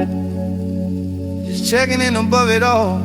Just checking in above it all.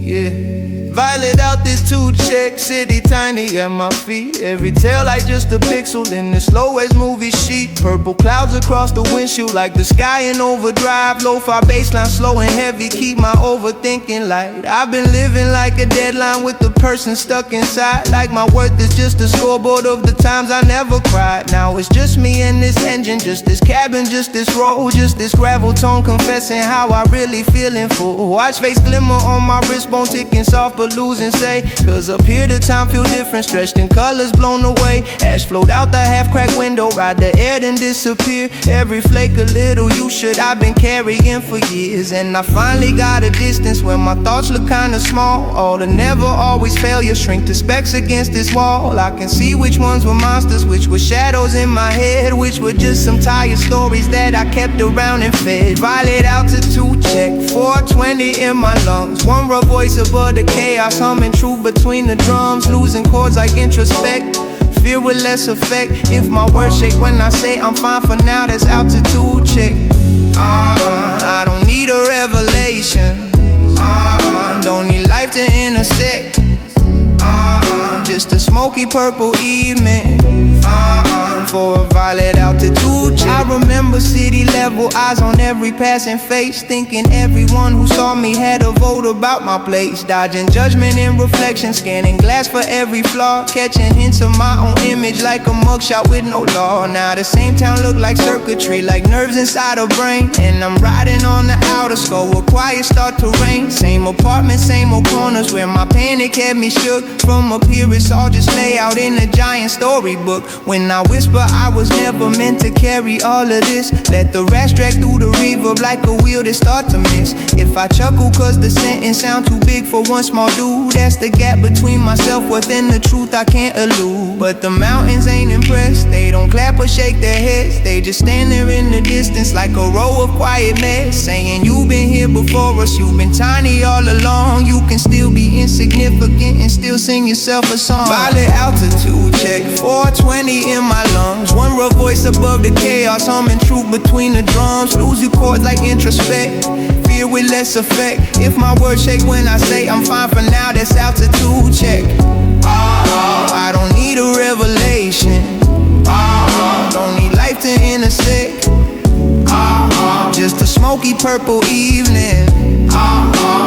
Yeah. Violet out this 2-check, city tiny at my feet. Every tail like just a pixel in the slowest movie sheet. Purple clouds across the windshield like the sky in overdrive. Lo-fi bassline slow and heavy, keep my overthinking light. I've been living like a deadline with the person stuck inside. Like my worth is just a scoreboard of the times I never cried. Now it's just me and this engine, just this cabin, just this road, just this gravel tone confessing how I really feeling full. Watch face glimmer on my wristbone, ticking soft but losing say. Cause up here the time feel different, stretched in colors blown away. Ash flowed out the half-cracked window, ride the air then disappear. Every flake a little you should I've been carrying for years. And I finally got a distance where my thoughts look kinda small. All the never always failure shrink to specks against this wall. I can see which ones were monsters, which were shadows in my head, which were just some tired stories that I kept around and fed. Violet altitude check, 420 in my lungs. One rough voice above the chaos, humming true between the drums. Losing chords like introspect, fear with less effect. If my words shake when I say I'm fine for now, that's altitude check. I don't need a revelation. Don't need life to intersect. Just a smoky purple evening for a violet altitude check. I remember city level, eyes on every passing face, thinking everyone who saw me had a vote about my place. Dodging judgment and reflection, scanning glass for every flaw, catching hints of my own image like a mugshot with no law. Now the same town look like circuitry, like nerves inside a brain. And I'm riding on the outer skull where quiet start to rain. Same apartment, same old corners where my panic had me shook. From up here it's all just lay out in a giant storybook. When I whisper I was never meant to carry all of this, let the rats drag through the reverb like a wheel that start to miss. If I chuckle cause the sentence sound too big for one small dude, that's the gap between my self-worth and the truth I can't elude. But the mountains ain't impressed, they don't clap or shake their heads. They just stand there in the distance like a row of quiet men, saying you've been here before us, you've been tiny all along. You can still be insignificant and still sing yourself a song. Violet altitude check, 420 in my lungs. One rough voice above the chaos, humming truth between the drums. Losing chords like introspect, fear with less effect. If my words shake when I say I'm fine for now, that's altitude check. I don't need a revelation. Don't need life to intersect. Just a smoky purple evening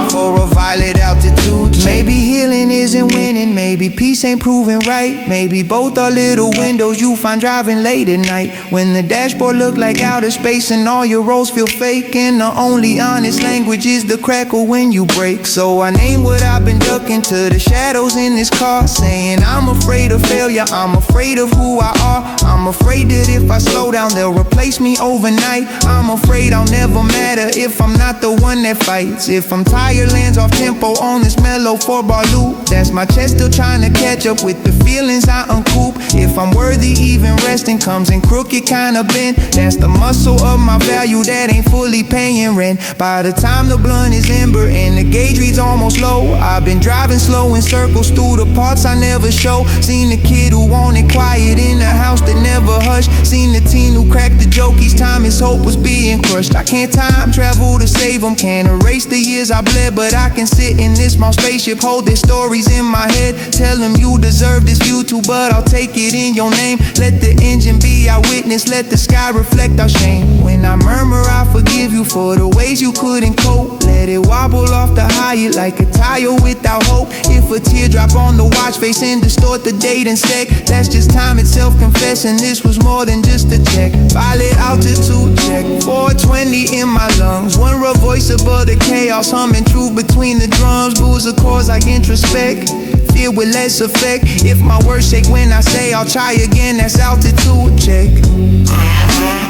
for a violet altitude check. Maybe healing isn't winning, maybe peace ain't proving right. Maybe both are little windows you find driving late at night, when the dashboard look like outer space and all your roles feel fake. And the only honest language is the crackle when you break. So I name what I've been ducking to the shadows in this car, saying I'm afraid of failure, I'm afraid of who I are. I'm afraid that if I slow down they'll replace me overnight. I'm afraid I'll never matter if I'm not the one that fights. If I'm tired, lands off tempo on this mellow 4-bar loop. That's my chest still trying to catch up with the feelings I uncoop. If I'm worthy, even resting comes in crooked kinda bent. That's the muscle of my value that ain't fully paying rent. By the time the blunt is ember and the gauge reads almost low, I've been driving slow in circles through the parts I never show. Seen the kid who wanted quiet in the house that never hushed. Seen the teen who cracked the joke each time his hope was being crushed. I can't time travel to save him, can't erase the years I bled, but I can sit in this small spaceship, hold their stories in my head. Tell them you deserve this view too, but I'll take it in your name. Let the engine be our witness, let the sky reflect our shame. When I murmur I forgive you for the ways you couldn't cope. Let it wobble off the Hyatt like a tire without hope. If a teardrop on the watch face and distort the date and sec, that's just time itself confessing this was more than just a check. Violet altitude check, 420 in my lungs. One rough voice above the chaos, humming truth between the drums. Booze of chords like introspect, fear with less effect. If my words shake when I say I'll try again, that's altitude check.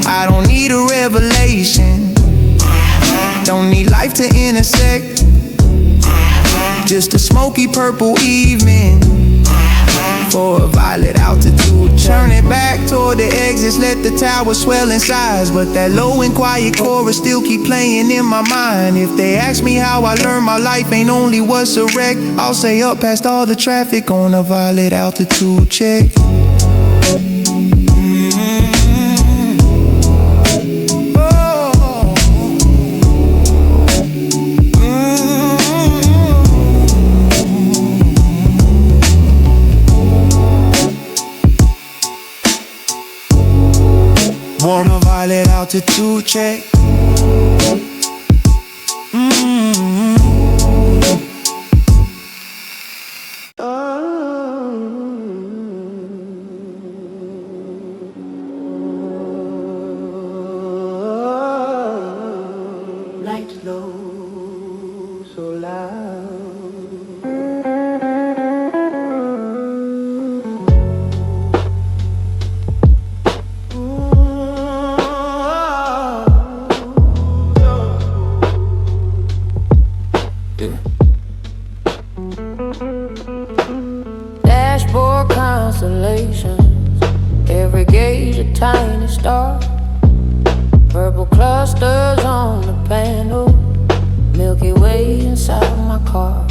I don't need a revelation, don't need life to intersect. Just a smoky purple evening for a violet altitude. Turn it back toward the exits, let the tower swell in size, but that low and quiet chorus still keep playing in my mind. If they ask me how I learned my life ain't only what's a wreck, I'll say up past all the traffic on a violet altitude check. Oh. altitude check. Lights low, so loud. Dashboard constellations, every gauge a tiny star. Purple clusters on the panel, Milky Way inside my car.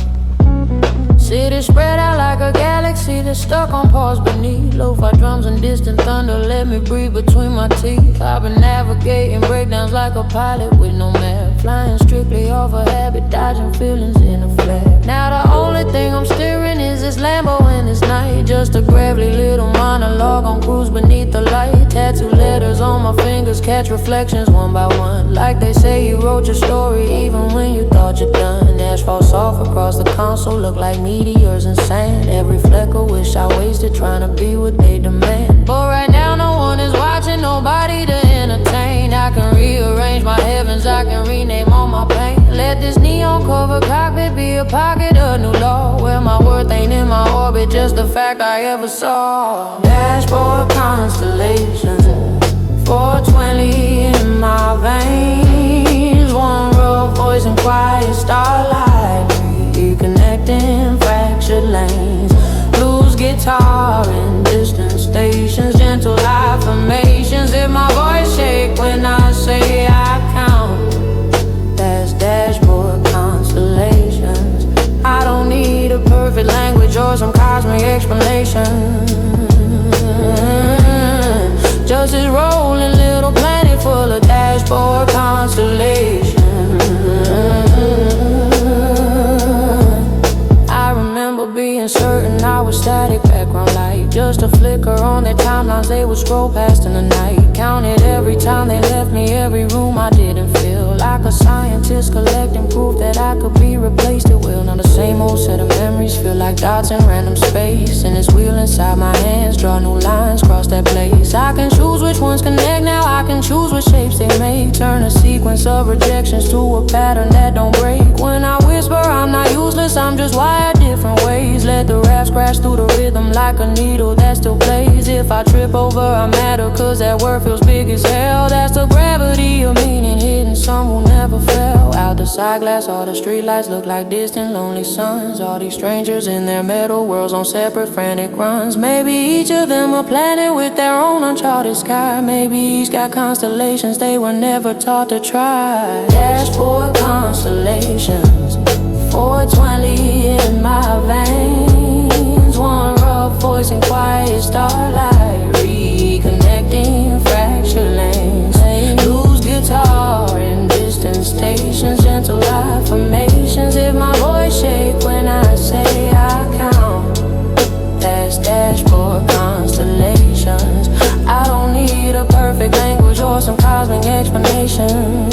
City spread out like a galaxy that's stuck on pause beneath. Lo-fi drums and distant thunder let me breathe between my teeth. I've been navigating breakdowns like a pilot with no map, flying strictly off a habit, dodging feelings in a flap. Now the only thing I'm steering is this Lambo in this night. Just a gravelly little monologue on cruise beneath the light. Tattoo letters on my fingers catch reflections one by one, like they say you wrote your story even when you thought you're done. Asphalt soft across the console look like meteors and sand. Every fleckle wish I wasted trying to be what they demand. But right now no one is watching, nobody to entertain. I can rearrange my heavens, I can rename all my pain. Let this neon cover cockpit be a pocket of new law, where my worth ain't in my orbit, just the fact I ever saw. Dashboard constellations, 420 in my veins. One rough voice and quiet starlight, reconnecting fractured lanes. Blues guitar in distant stations, gentle affirmations. If my voice shake when I say I count, that's dashboard constellations. I don't need a perfect language or some cosmic explanation. Just this rolling little planet full of dashboard constellations. I remember being certain I was static background light, just a flicker on their timelines they would scroll past in the night. Counted every time they left me, every room I didn't feel like a scientist collecting proof that I could be replaced at will. Now the same old set of memories feel like dots in random space, and this wheel inside my hands draw new lines across that place. I can choose which ones connect now, I can choose what shapes they make. Turn a sequence of rejections to a pattern that don't break. When I whisper I'm not useless, I'm just wired different ways. Let the raps crash through the rhythm like a needle that still plays. If I trip over I matter, cause that word feels big as hell. That's the gravity of meaning hidden, some will never fail. Out the side glass all the streetlights look like distant lonely suns. All these strangers in their metal worlds on separate frantic runs. Maybe each of them a planet with their own uncharted sky. Maybe each got constellations they were never taught to try. Dashboard constellations, 420 in my veins. One rough voice and quiet starlight, reconnecting fractured lanes. Blues guitar in distant stations, gentle affirmations. If my voice shake when I say I count, that's dashboard constellations. I don't need a perfect language or some cosmic explanation.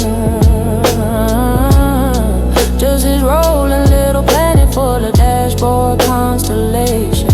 Just this rolling little planet full of dashboard constellations.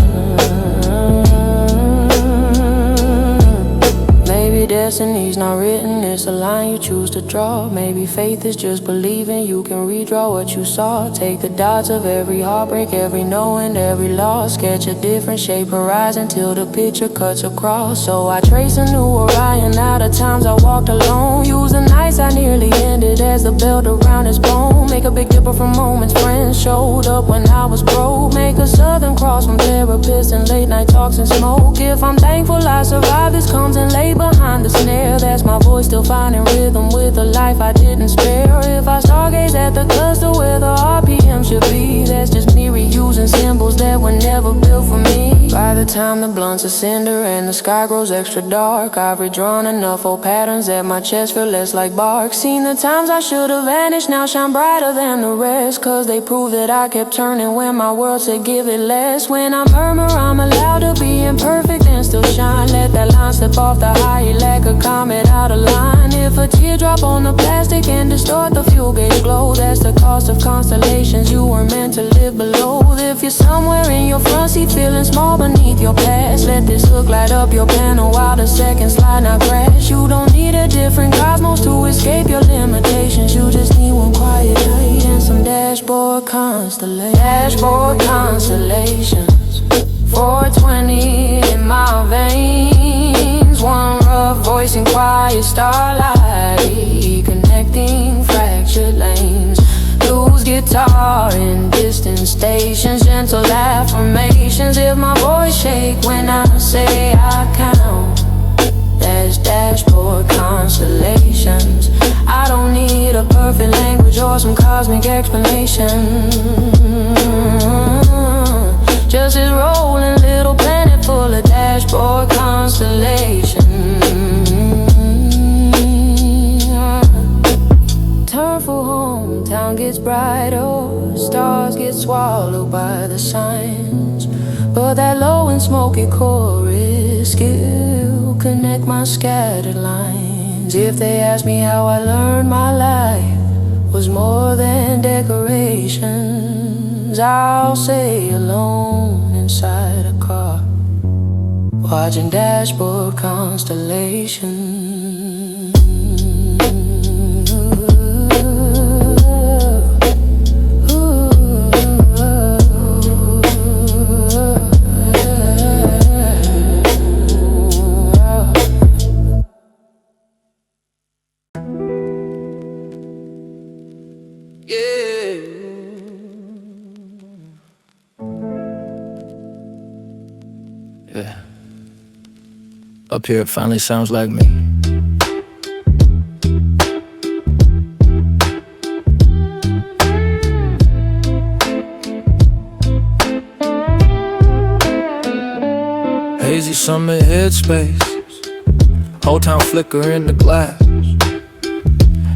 Maybe destiny's not written, it's a line you choose to draw. Maybe faith is just believing you can redraw what you saw. Take the dots of every heartbreak, every no and every loss. Sketch a different shape horizon till the picture cuts across. So I trace a new Orion out of times I walked alone. Use the nights I nearly ended as the belt around his bone. Make a big dipper from moments friends showed up when I was broke. Make a southern cross from therapists and late night talks and smoke. If I'm thankful I survived, this comes in lay behind the snare. That's my voice still finding rhythm with a life I didn't spare. If I stargaze at the cluster where the RPM should be, that's just me reusing symbols that were never built for me. By the time the blunts are cinder and the sky grows extra dark, I've redrawn enough old patterns that my chest feel less like bark. Seen the times I should have vanished now shine brighter than the rest, cause they prove that I kept turning when my world said give it less. When I murmur I'm allowed to be imperfect and still shine. Let that line slip off the high like a comet out of line. If a teardrop on the plastic and distort the fuel gauge glow, that's the cost of constellations you were meant to live below. If you're somewhere in your front seat feeling small beneath your past, let this hook light up your panel while the seconds slide not crash. You don't need a different cosmos to escape your limitations. You just need one quiet night and some dashboard constellations. Dashboard constellations. 420 in my veins. One rough voice in quiet starlight, connecting fractured lanes. Blues guitar in distant stations, gentle affirmations. If my voice shake when I say I count, that's dashboard constellations. I don't need a perfect language or some cosmic explanation. Just this rolling little planet full of dashboard constellations. Turn for home, town gets brighter, stars get swallowed by the signs. But that low and smoky chorus still connect my scattered lines. If they ask me how I learned my life was more than decorations, I'll say alone inside a car, watching dashboard constellations. Yeah. Up here it finally sounds like me. Hazy summer headspace, whole town flicker in the glass.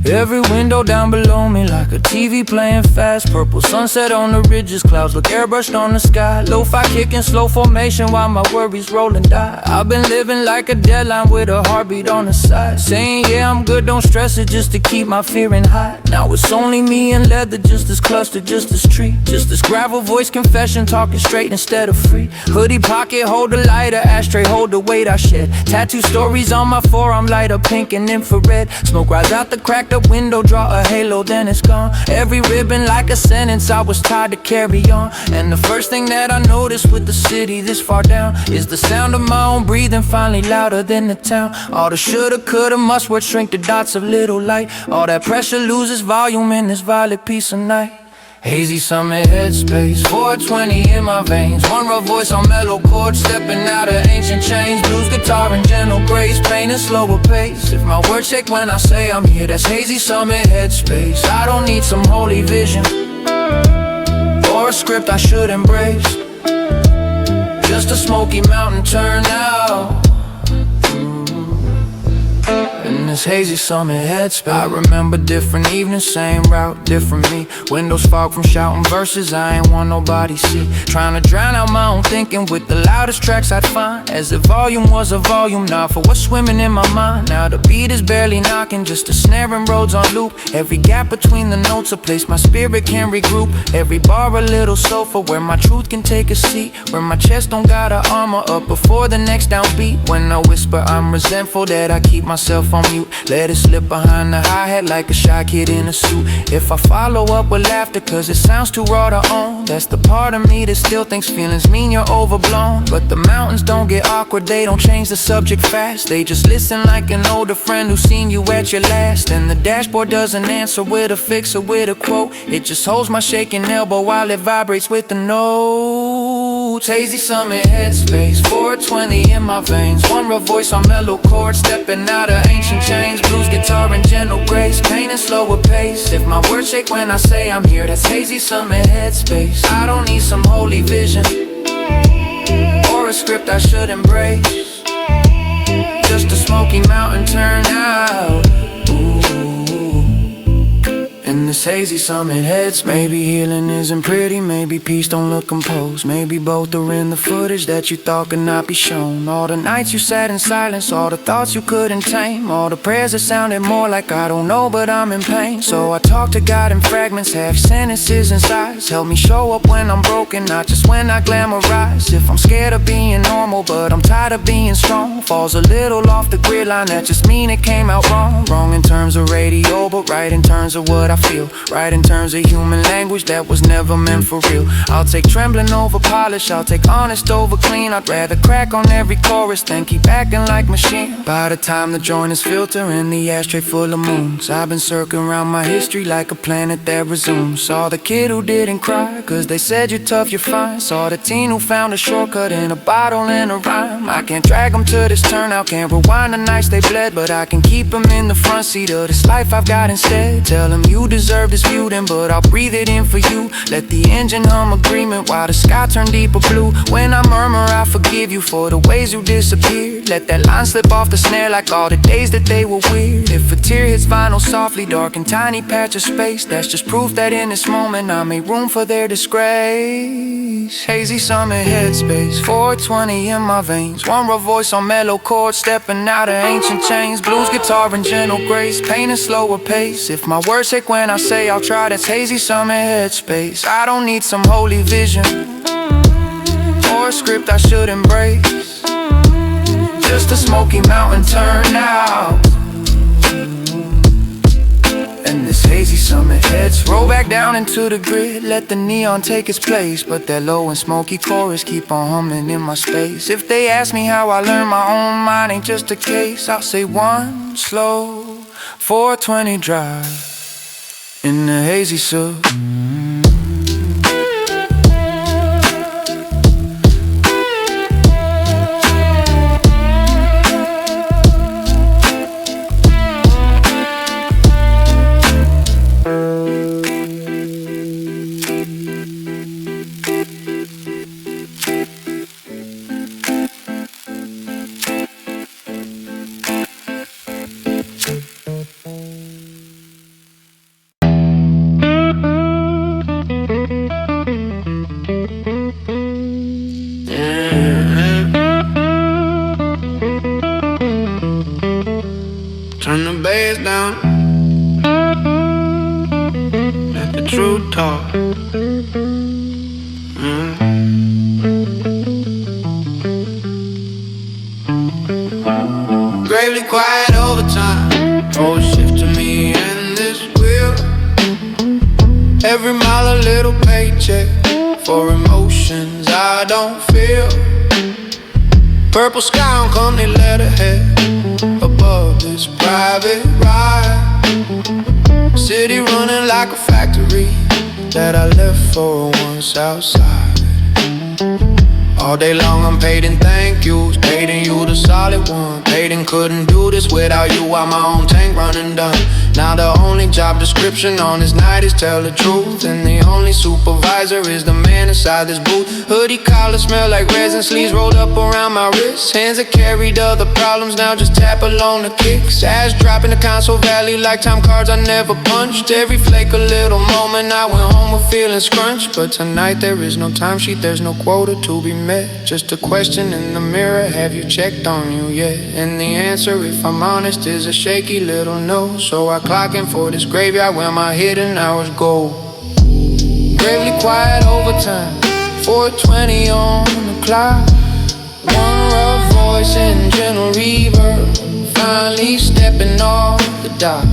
Every window down below me like a TV playing fast. Purple sunset on the ridges, clouds look airbrushed on the sky. Lo-fi kicking slow formation while my worries roll and die. I've been living like a deadline with a heartbeat on the side, saying yeah I'm good, don't stress it, just to keep my fearing high. Now it's only me and leather, just this cluster, just this tree, just this gravel voice confession, talking straight instead of free. Hoodie pocket, hold a lighter, ashtray, hold the weight I shed. Tattoo stories on my forearm, light up pink and infrared. Smoke rise out the cracked up window, draw a halo, then it's gone. Every ribbon like a sentence I was tired to carry on. And the first thing that I noticed with the city this far down is the sound of my own breathing, finally louder than the town. All the shoulda, coulda, must words shrink to dots of little light. All that pressure loses volume in this violet piece of night. Hazy summer headspace, 420 in my veins. One rough voice on mellow chords, stepping out of ancient chains. Blues guitar and gentle grace, pain and slower pace. If my words shake when I say I'm here, that's hazy summer headspace. I don't need some holy vision or a script I should embrace, just a Smoky Mountain turnout in this hazy summer headspace. I remember different evenings, same route, different me. Windows fog from shouting verses I ain't want nobody see. Trying to drown out my own thinking with the loudest tracks I'd find, as if volume was a volume knob for what's swimming in my mind. Now the beat is barely knocking, just a snare and roads on loop. Every gap between the notes a place my spirit can regroup. Every bar a little sofa where my truth can take a seat, where my chest don't gotta armor up before the next downbeat. When I whisper I'm resentful that I keep myself on mute, let it slip behind the hi-hat like a shy kid in a suit. If I follow up with laughter cause it sounds too raw to own, that's the part of me that still thinks feelings mean you're overblown. But the mountains don't get awkward, they don't change the subject fast. They just listen like an older friend who's seen you at your last. And the dashboard doesn't answer with a fix or with a quote, it just holds my shaking elbow while it vibrates with the notes. Hazy summer headspace, 420 in my veins. One rough voice on mellow chords, stepping out of ancient chains. Blues guitar and gentle grace, pain and slower pace. If my words shake when I say I'm here, that's hazy summer headspace. I don't need some holy vision or a a script I should embrace. Just a Smoky Mountain turnout. In this hazy summit heads, maybe healing isn't pretty, maybe peace don't look composed, maybe both are in the footage that you thought could not be shown. All the nights you sat in silence, all the thoughts you couldn't tame, all the prayers that sounded more like I don't know but I'm in pain. So I talk to God in fragments, half sentences and sighs. Help me show up when I'm broken, not just when I glamorize. If I'm scared of being normal, but I'm tired of being strong, falls a little off the grid line, that just mean it came out wrong. Wrong in terms of radio, but right in terms of what I feel, right in terms of human language that was never meant for real. I'll take trembling over polish, I'll take honest over clean. I'd rather crack on every chorus than keep acting like machine. By the time the joint is filtering the ashtray full of moons, I've been circling around my history like a planet that resumes. Saw the kid who didn't cry, cause they said you're tough, you're fine. Saw the teen who found a shortcut in a bottle and a rhyme. I can't drag them to this turnout, can't rewind the nights they bled, but I can keep them in the front seat of this life I've got instead. Tell them you deserve this view then, but I'll breathe it in for you. Let the engine hum agreement while the sky turn deeper blue. When I murmur I forgive you for the ways you disappeared. Let that line slip off the snare like all the days that they were weird. If a tear hits vinyl softly, dark and tiny patch of space, that's just proof that in this moment I made room for their disgrace. Hazy summer headspace, 420 in my veins, one raw voice on mellow chords, stepping out of ancient chains. Blues guitar and gentle grace, pain and slower pace. If my words take when I say I'll try, that's hazy summer headspace. I don't need some holy vision or a script I should embrace. Just a Smoky Mountain turnout. And this hazy summer heads roll back down into the grid, let the neon take its place, but that low and smoky chorus keep on humming in my space. If they ask me how I learned my own mind ain't just a case, I'll say one slow 420 drive in the hazy sub. Turn the bass down, let the truth talk. Gravely quiet overtime, oh shift to me and this wheel. Every mile a little paycheck for emotions I don't feel. Purple sky on company letterhead above this private ride. City running like a factory that I left for once outside. All day long I'm paid in thank yous, paid in you the solid one. Paid and couldn't do this without you, while my own tank running done. Now the only job description on this night is tell the truth, and the only supervisor is the man inside this booth. Hoodie collar smell like resin, sleeves rolled up around my wrists. Hands that carried other problems, now just tap along the kicks. Ass dropping the console valley like time cards I never punched. Every flake a little moment, I went home with feeling scrunched. But tonight there is no timesheet, there's no quota to be met. Just a question in the mirror, have you checked on you yet? And the answer, if I'm honest, is a shaky little no. So I clock in for this graveyard where my hidden hours go. Gravely quiet overtime, 420 on the clock. One rough voice and gentle reverb, finally stepping off the dock.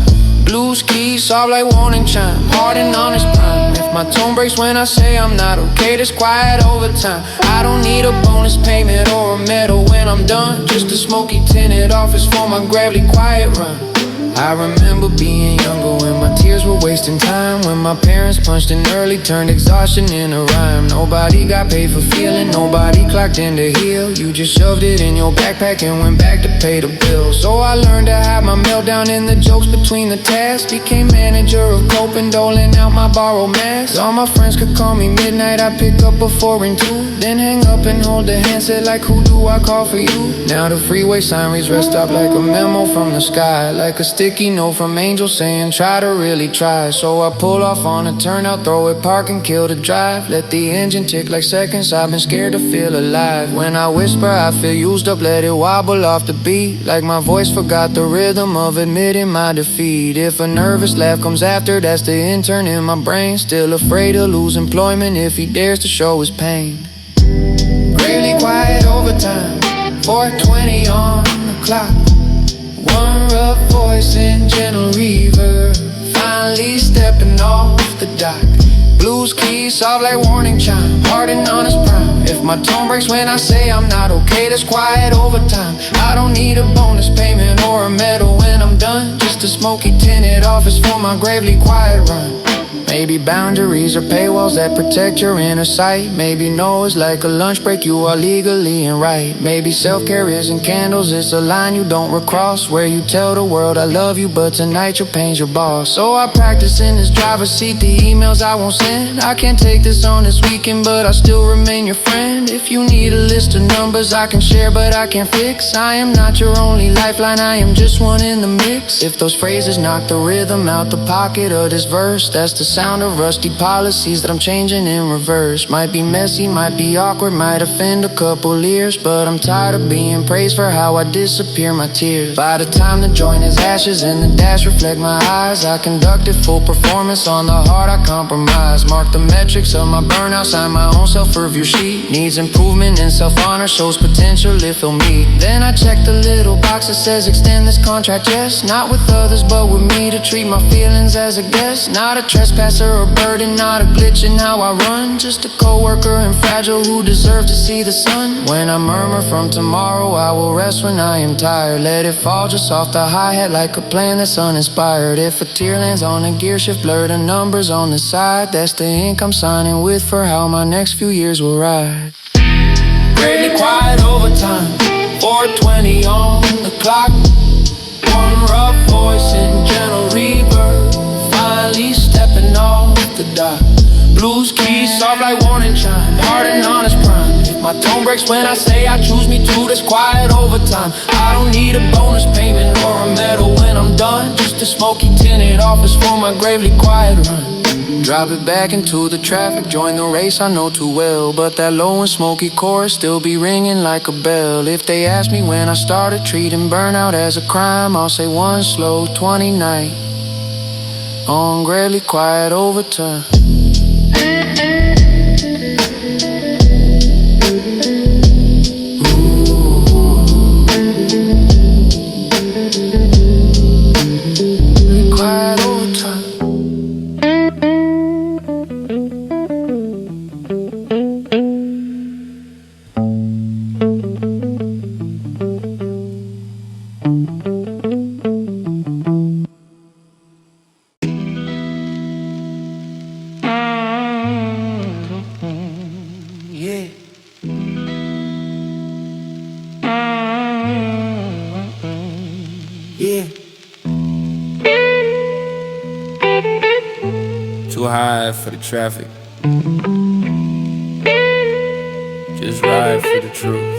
Blues keys soft like warning chime, hardened on its prime. If my tone breaks when I say I'm not okay, this quiet overtime. I don't need a bonus payment or a medal when I'm done. Just a smoky tinted office for my gravely quiet run. I remember being younger when my tears were wasting time when my parents punched in early, turned exhaustion into rhyme. Nobody got paid for feeling, nobody clocked in to heal. You just shoved it in your backpack and went back to pay the bills. So I learned to have my meltdown in the jokes between the tasks. Became manager of coping, doling out my borrowed masks. All my friends could call me midnight, I pick up before ring 2. Then hang up and hold the handset like who do I call for you? Now the freeway sign reads rest stop like a memo from the sky, like a sticky note from angels saying try to really try. So I pull off on a turnout, throw it, park and kill the drive. Let the engine tick like seconds, I've been scared to feel alive. When I whisper I feel used up, let it wobble off the beat, like my voice forgot the rhythm of admitting my defeat. If a nervous laugh comes after, that's the intern in my brain, still afraid to lose employment if he dares to show his pain. Really quiet overtime, 4:20 on the clock. One rough voice in gentle reverb, finally stepping off the dock. Blues keys soft like warning chime, pardon on his prime. If my tone breaks when I say I'm not okay, that's quiet overtime. I don't need a bonus payment or a medal when I'm done, just a smoky tinted office for my gravely quiet run. Maybe boundaries or paywalls that protect your inner sight. Maybe no, it's like a lunch break, you are legally and right. Maybe self-care isn't candles, it's a line you don't recross, where you tell the world I love you, but tonight your pain's your boss. So I practice in this driver's seat, the emails I won't send. I can't take this on this weekend, but I still remain your friend. If you need a list of numbers I can share, but I can't fix, I am not your only lifeline, I am just one in the mix. If those phrases knock the rhythm out the pocket of this verse, that's the sound of rusty policies that I'm changing in reverse. Might be messy, might be awkward, might offend a couple ears, but I'm tired of being praised for how I disappear my tears. By the time the joint is ashes and the dash reflect my eyes, I conducted full performance on the heart I compromise. Mark the metrics of my burnout, sign my own self-review sheet. Needs improvement and self-honor, shows potential if he'll meet. Then I check the little box that says extend this contract, yes. Not with others but with me, to treat my feelings as a guest. Not a trespasser or burden, not a glitch in how I run, just a co-worker and fragile who deserves to see the sun. When I murmur from tomorrow, I will rest when I am tired. Let it fall just off the hi-hat like a plan that's uninspired. If a tear lands on a gear shift, blur the numbers on the side. That's the ink I'm signing with for how my next few years will ride. Really quiet overtime, 4:20 on the clock. One rough voice in gentle reverb, finally stepping off the dock. Blues keys soft like warning chime, pardon on his prime. If my tone breaks when I say I choose me to, this quiet overtime. I don't need a bonus payment or a medal when I'm done, just a smoky tinted office for my gravely quiet run. Drop it back into the traffic, join the race I know too well, but that low and smoky chorus still be ringing like a bell. If they ask me when I started treating burnout as a crime, I'll say one slow 20 night on gravely quiet overtime. Quiet overtime. Too high for the traffic, just ride for the truth.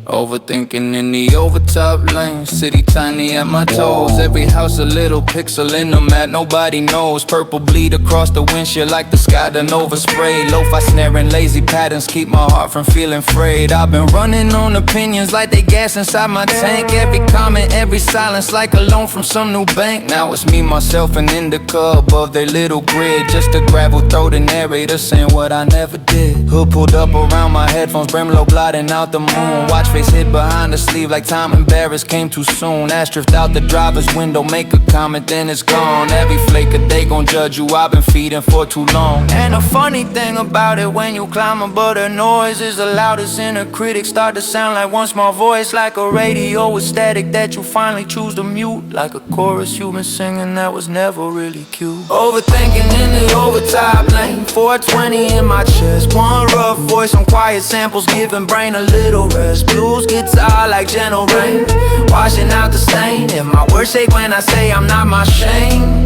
Overthinking in the overtop lane, city tiny at my toes. Every house a little pixel in the map, nobody knows. Purple bleed across the windshield like the sky done oversprayed. Lo-fi snare and lazy patterns keep my heart from feeling frayed. I've been running on opinions like they gas inside my tank. Every comment, every silence like a loan from some new bank. Now it's me, myself and indica above their little grid. Just a gravel throat and narrator saying what I never did. Hood pulled up around my headphones, brimlow blotting out the moon. Watch face hid behind the sleeve like time embarrassed came too soon. Ash drift out the driver's window, make a comment, then it's gone. Every flake a day gon' judge you, I've been feeding for too long. And the funny thing about it, when you climb above the noise, is the loudest inner critics start to sound like one small voice. Like a radio with static that you finally choose to mute. Like a chorus you've been singing that was never really cute. Overthinking in the overtop lane, 420 in my chest, one rough voice on quiet samples, giving brain a little rest. Blues guitar like gentle rain, washing out the stain. And my words shake when I say I'm not my shame.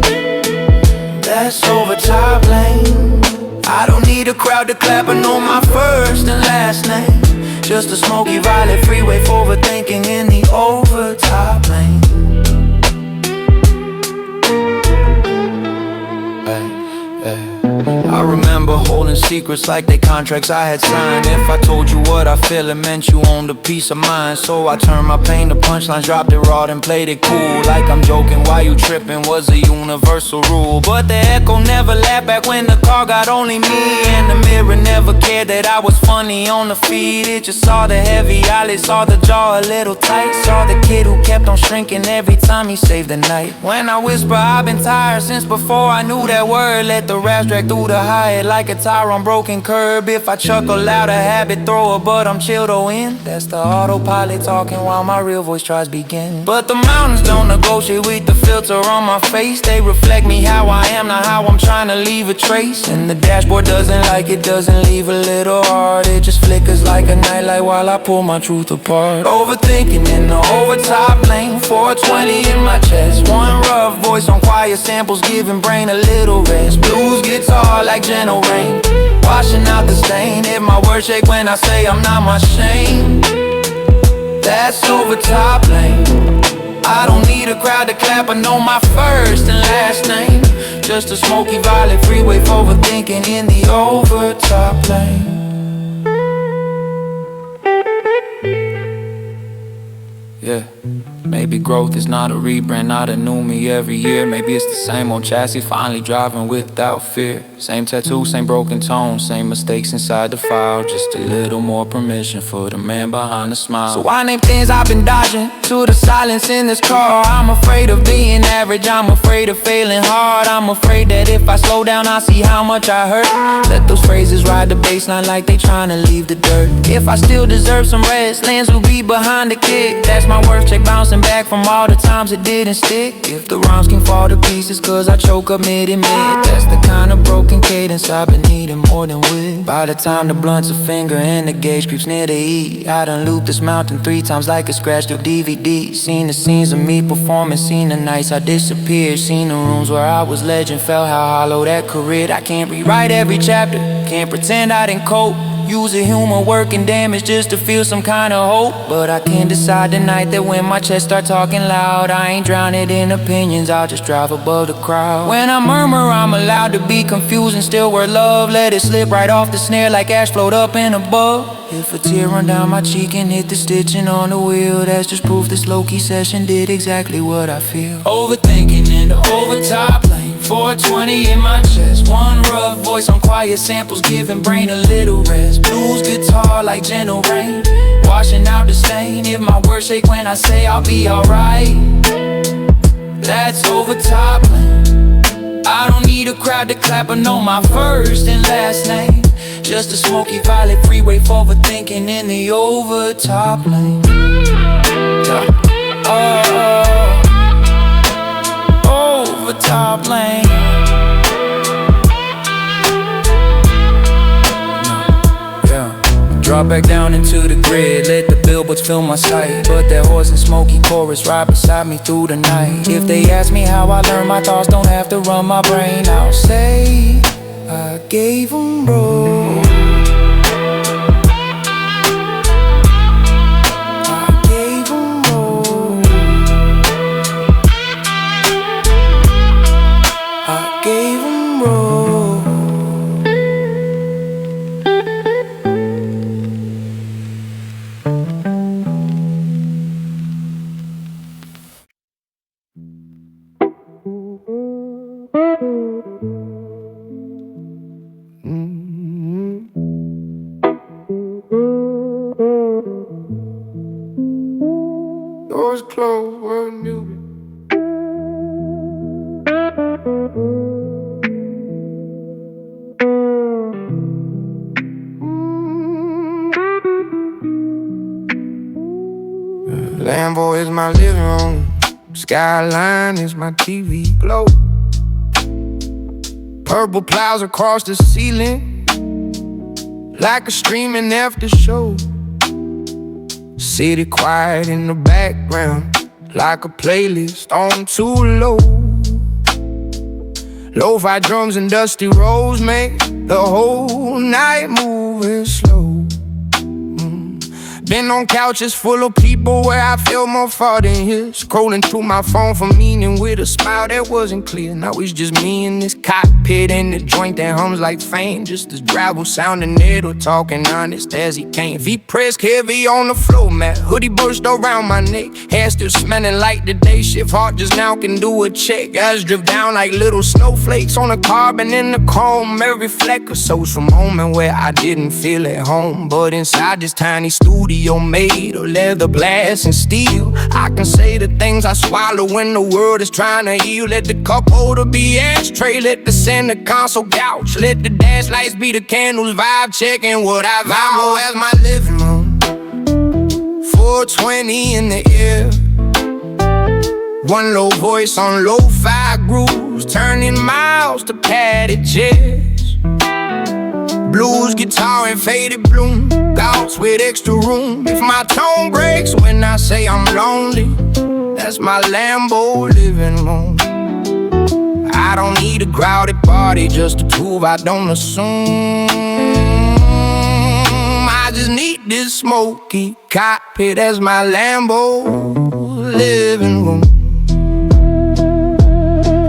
That's overtop lane. I don't need a crowd to clap, I know my first and last name. Just a Smoky violet freeway for overthinking in the overtop lane. I remember holding secrets like they contracts I had signed. If I told you what I feel, it meant you owned a piece of mind. So I turned my pain to punchlines, dropped it raw and played it cool. Like I'm joking, why you tripping was a universal rule. But the echo never laughed back when the car got only me. And the mirror never cared that I was funny on the feed. It just saw the heavy eyelids, saw the jaw a little tight. Saw the kid who kept on shrinking every time he saved the night. When I whisper I've been tired since before I knew that word. Let the raps drag through the high like a tire on broken curb. If I chuckle out a habit thrower, but I'm chill though in. That's the autopilot talking while my real voice tries begin. But the mountains don't negotiate with the filter on my face. They reflect me how I am, not how I'm trying to leave a trace. And the dashboard doesn't like it, doesn't leave a little heart. It just flickers like a nightlight while I pull my truth apart. Overthinking in the overtop lane, 420 in my chest, one rough voice on quiet samples, giving brain a little rest. Blues guitar like gentle rain, washing out the stain. If my words shake when I say I'm not my shame. That's overtop lane. I don't need a crowd to clap, I know my first and last name. Just a Smoky violet freeway for overthinking in the overtop lane. Yeah. Maybe growth is not a rebrand, not a new me every year. Maybe it's the same old chassis, finally driving without fear. Same tattoo, same broken tone, same mistakes inside the file. Just a little more permission for the man behind the smile. So I name things I've been dodging to the silence in this car. I'm afraid of being average, I'm afraid of failing hard. I'm afraid that if I slow down I see how much I hurt. Let those phrases ride the baseline like they trying to leave the dirt. If I still deserve some rest, lands will be behind the kick. That's my worth check bouncing back from all the times it didn't stick. If the rhymes can fall to pieces cause I choke up mid-and-mid, that's the kind of broken cadence I've been needing more than with. By the time the blunt's a finger and the gauge creeps near the E, I done looped this mountain 3 times like a scratched up DVD. Seen the scenes of me performing, seen the nights I disappeared, seen the rooms where I was legend, felt how hollow that career. I can't rewrite every chapter, can't pretend I didn't cope. Use a humor working damage just to feel some kind of hope. But I can decide tonight that when my chest start talking loud, I ain't drowning in opinions, I'll just drive above the crowd. When I murmur I'm allowed to be confused and still wear love. Let it slip right off the snare like ash float up and above. If a tear run down my cheek and hit the stitching on the wheel, that's just proof this low-key session did exactly what I feel. Overthinking in the overtop lane, 420 in my chest, one rough voice on quiet samples, giving brain a little rest. Blues guitar like gentle rain, washing out the stain. If my words shake when I say I'll be alright, that's overtop lane. I don't need a crowd to clap, I know my first and last name. Just a Smoky violet freeway for overthinking in the overtop lane. Overtop lane. Drop back down into the grid, let the billboards fill my sight. But that horse and Smoky chorus ride beside me through the night. If they ask me how I learned, my thoughts don't have to run my brain. I'll say I gave 'em roll. I gave 'em roll. I gave 'em roll. is my living room. Skyline is my TV glow. Purple clouds across the ceiling, like a streaming after show. City quiet in the background, like a playlist on too low. Lo-fi drums and dusty roads make the whole night moving slow. Been on couches full of people where I feel more far than here. Scrolling through my phone for meaning with a smile that wasn't clear. Now it's just me in this cockpit in the joint that hums like fame. Just as gravel sounding needle, talking honest as he came. Feet pressed heavy on the floor mat, hoodie burst around my neck. Hair still smelling like the day shift, heart just now can do a check. Guys drift down like little snowflakes on the carbon in the chrome. Every fleck or so's from moment where I didn't feel at home. But inside this tiny studio made of leather, glass, and steel, I can say the things I swallow when the world is trying to heal. Let the cup holder be ashtray, let the center console couch, let the dash lights be the candles, vibe checking what I vow as my living room. 420 in the air, one low voice on lo-fi grooves, turning miles to padded chairs. Blues guitar and faded bloom, couch with extra room. If my tone breaks when I say I'm lonely, that's my Lambo living room. I don't need a crowded party just to prove I don't assume. I just need this smoky cockpit as my Lambo living room.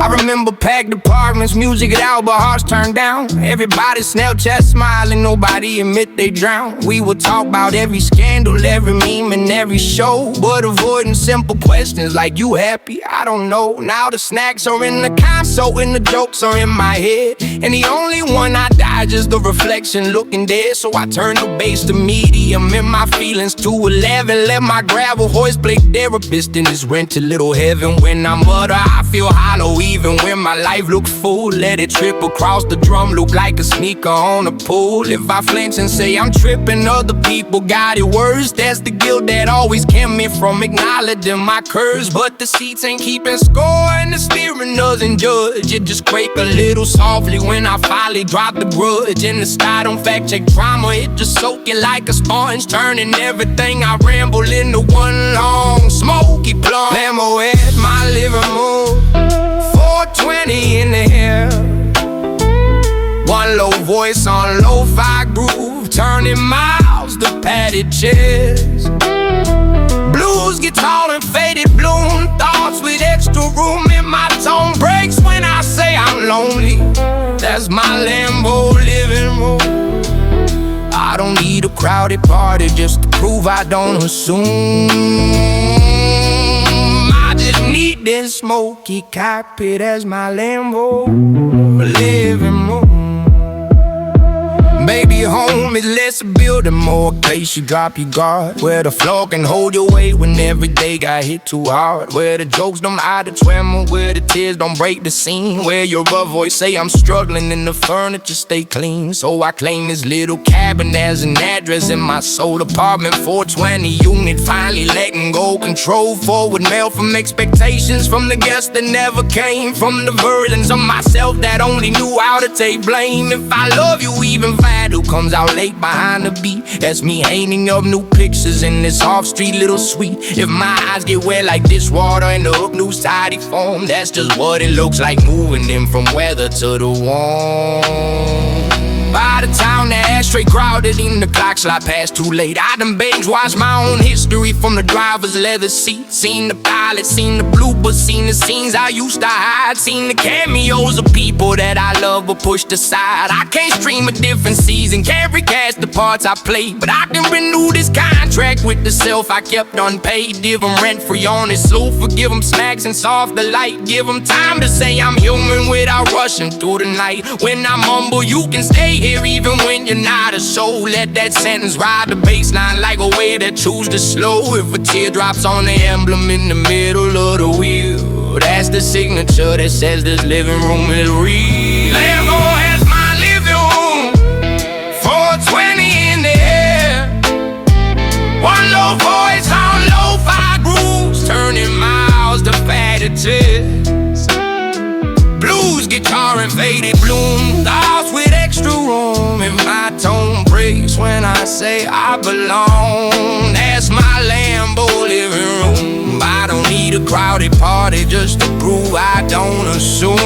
I remember packed apartments, music loud but hearts turned down. Everybody Snapchat smiling, nobody admit they drown. We would talk about every scandal, every meme and every show, but avoiding simple questions like, you happy? I don't know. Now the snacks are in the console and the jokes are in my head, and the only one I dodge is the reflection looking dead. So I turn the bass to medium and my feelings to 11. Let my gravel voice play therapist in this rented little heaven. When I mutter, I feel hollow even when my life looks full. Let it trip across the drum, look like a sneaker on a pool. If I flinch and say I'm tripping, other people got it worse. That's the guilt that always kept me from acknowledging my curves. But the seats ain't keeping score and the steering doesn't judge. It just quake a little softly when I finally drop the grudge. And the style don't fact check drama, it just soak it like a sponge, turning everything I ramble into one long smoky plum. Lambo at my living room, 420 in the air, one low voice on lo-fi groove, turning miles to padded chairs. Blues guitar and faded bloom, thoughts with extra room. And my tone breaks when I say I'm lonely, that's my Lambo living room. I don't need a crowded party just to prove I don't assume. I just need this smoky cockpit as my Lambo living room. Baby, home is less a building, more a place you drop your guard, where the floor can hold your weight when every day got hit too hard, where the jokes don't hide the tremor, where the tears don't break the scene, where your rough voice say I'm struggling and the furniture stay clean. So I claim this little cabin as an address in my soul apartment. 420 unit, finally letting go control. Forward mail from expectations from the guests that never came, from the versions of myself that only knew how to take blame. If I love you even who comes out late behind the beat, that's me hanging up new pictures in this off-street little suite. If my eyes get wet like dishwater and the hook new sidey foam, that's just what it looks like moving them from weather to the warm. By the time the ashtray crowded in the clock slide past too late, I done binge watched my own history from the driver's leather seat. Seen the pilot, seen the bloopers, seen the scenes I used to hide, seen the cameos of people that I love but pushed aside. I can't stream a different season, can't recast the parts I played, but I can renew this contract with the self I kept unpaid. Give them rent free on his sofa, give them snacks and soft delight, give them time to say I'm human without rushing through the night. When I mumble, you can stay here even when you're not a soul. Let that sentence ride the baseline like a wave that choose to slow. If a tear drops on the emblem in the middle of the wheel, that's the signature that says this living room is real. Lambo has my living room, 420 in the air, one low voice on lo-fi grooves, turning miles to fatty tears. Blues guitar and faded bloom, thoughts with extra room. And my tone breaks when I say I belong. That's my Lambo living room. I don't need a crowded party just to prove I don't assume.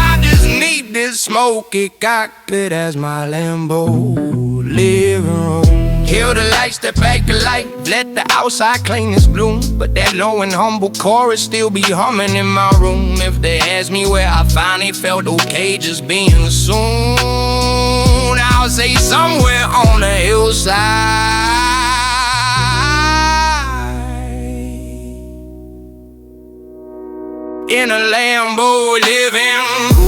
I just need this smoky cockpit as my Lambo living room. Kill the lights, step back the light, let the outside clean this bloom. But that low and humble chorus still be humming in my room. If they ask me where I finally felt okay just being soon, I'll say somewhere on the hillside in a Lambo living room.